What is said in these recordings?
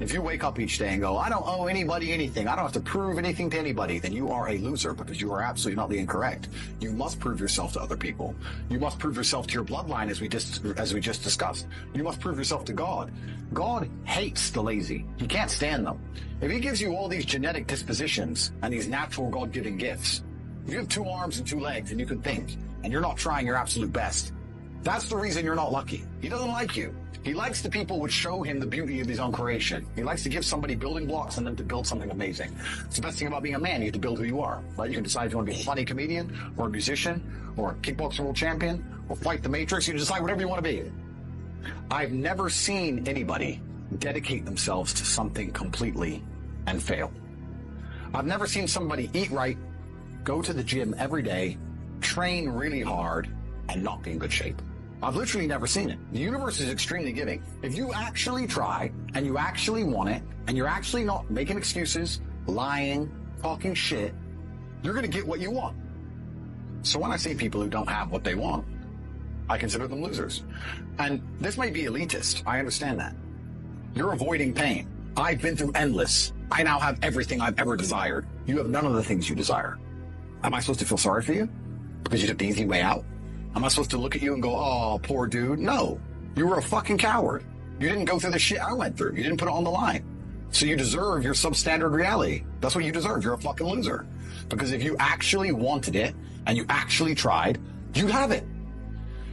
If you wake up each day and go, I don't owe anybody anything, I don't have to prove anything to anybody, then you are a loser, because you are absolutely not incorrect. You must prove yourself to other people. You must prove yourself to your bloodline, as we just discussed. You must prove yourself to God. God hates the lazy. He can't stand them. If he gives you all these genetic dispositions and these natural God-given gifts, if you have 2 arms and 2 legs and you can think, and you're not trying your absolute best, that's the reason you're not lucky. He doesn't like you. He likes the people which show him the beauty of his own creation. He likes to give somebody building blocks and then to build something amazing. It's the best thing about being a man. You get to build who you are, right? You can decide if you want to be a funny comedian or a musician or a kickboxing world champion or fight the Matrix. You can decide whatever you want to be. I've never seen anybody dedicate themselves to something completely and fail. I've never seen somebody eat right, go to the gym every day, train really hard, and not be in good shape. I've literally never seen it. The universe is extremely giving. If you actually try and you actually want it and you're actually not making excuses, lying, talking shit, you're going to get what you want. So when I see people who don't have what they want, I consider them losers. And this may be elitist. I understand that. You're avoiding pain. I've been through endless. I now have everything I've ever desired. You have none of the things you desire. Am I supposed to feel sorry for you because you took the easy way out? Am I supposed to look at you and go, oh, poor dude? No, you were a fucking coward. You didn't go through the shit I went through. You didn't put it on the line. So you deserve your substandard reality. That's what you deserve. You're a fucking loser. Because if you actually wanted it and you actually tried, you'd have it.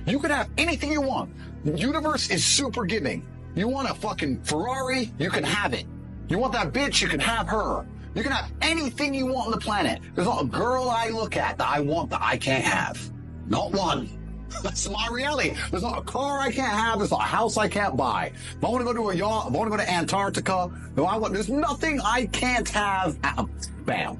You could have anything you want. The universe is super giving. You want a fucking Ferrari? You can have it. You want that bitch? You can have her. You can have anything you want on the planet. There's not a girl I look at that I want that I can't have. Not one. That's my reality. There's not a car I can't have. There's not a house I can't buy. If I want to go to a yacht, if I want to go to Antarctica, there's nothing I can't have. Bam.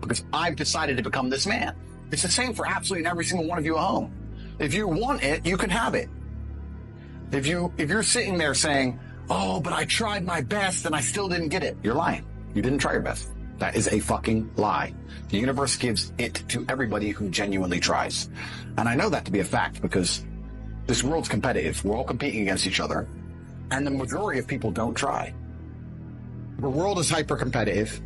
Because I've decided to become this man. It's the same for absolutely every single one of you at home. If you want it, you can have it. If you're sitting there saying, oh, but I tried my best and I still didn't get it, you're lying. You didn't try your best. That is a fucking lie. The universe gives it to everybody who genuinely tries. And I know that to be a fact because this world's competitive. We're all competing against each other. And the majority of people don't try. The world is hyper competitive.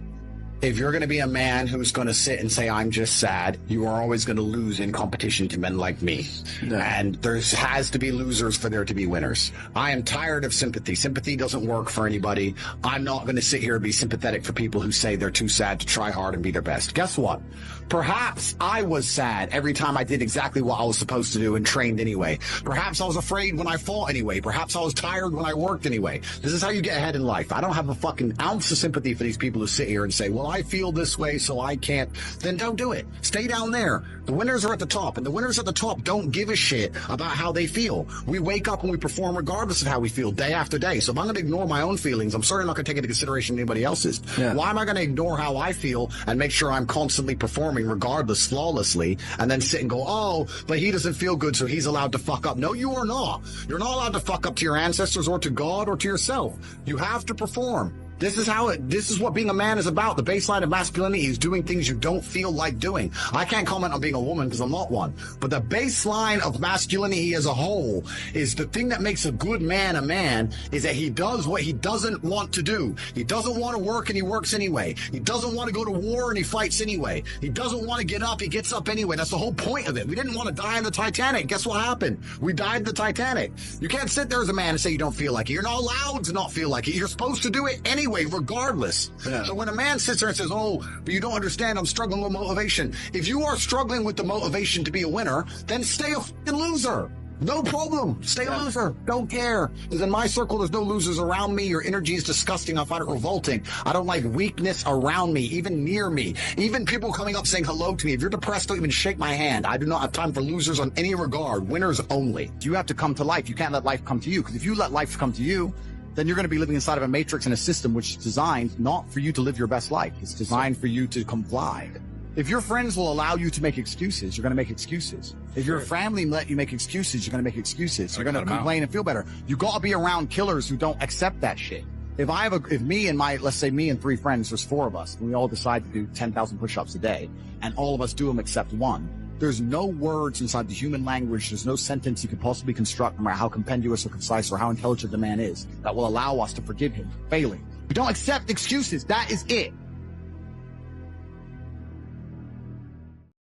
If you're going to be a man who's going to sit and say, I'm just sad, you are always going to lose in competition to men like me. Yeah. And there has to be losers for there to be winners. I am tired of sympathy. Sympathy doesn't work for anybody. I'm not going to sit here and be sympathetic for people who say they're too sad to try hard and be their best. Guess what? Perhaps I was sad every time I did exactly what I was supposed to do and trained anyway. Perhaps I was afraid when I fought anyway. Perhaps I was tired when I worked anyway. This is how you get ahead in life. I don't have a fucking ounce of sympathy for these people who sit here and say, well, I feel this way, so I can't. Then don't do it. Stay down there. The winners are at the top, and the winners at the top don't give a shit about how they feel. We wake up and we perform regardless of how we feel day after day. So if I'm going to ignore my own feelings, I'm certainly not going to take into consideration anybody else's. Yeah. Why am I going to ignore how I feel and make sure I'm constantly performing regardless, flawlessly, and then sit and go, oh, but he doesn't feel good, so he's allowed to fuck up. No, you are not. You're not allowed to fuck up to your ancestors or to God or to yourself. You have to perform. This is what being a man is about. The baseline of masculinity is doing things you don't feel like doing. I can't comment on being a woman because I'm not one. But the baseline of masculinity as a whole is the thing that makes a good man a man is that he does what he doesn't want to do. He doesn't want to work and he works anyway. He doesn't want to go to war and he fights anyway. He doesn't want to get up, he gets up anyway. That's the whole point of it. We didn't want to die in the Titanic. Guess what happened? We died in the Titanic. You can't sit there as a man and say you don't feel like it. You're not allowed to not feel like it. You're supposed to do it anyway. Regardless. Yeah. So when a man sits there and says, oh, but you don't understand, I'm struggling with motivation. If you are struggling with the motivation to be a winner, then stay a fucking loser. No problem. Stay a loser. Don't care. Because in my circle, there's no losers around me. Your energy is disgusting. I find it revolting. I don't like weakness around me, even near me. Even people coming up saying hello to me. If you're depressed, don't even shake my hand. I do not have time for losers on any regard. Winners only. You have to come to life. You can't let life come to you. Because if you let life come to you, then you're going to be living inside of a matrix and a system which is designed not for you to live your best life. It's designed for you to comply. If your friends will allow you to make excuses, you're going to make excuses. If your family let you make excuses, you're going to make excuses. You're going to complain and feel better. You got to be around killers who don't accept that shit. If me and let's say me and 3 friends, there's 4 of us, and we all decide to do 10,000 push-ups a day, and all of us do them except one, there's no words inside the human language, there's no sentence you could possibly construct, no matter how compendious or concise or how intelligent the man is, that will allow us to forgive him for failing. You don't accept excuses. That is it.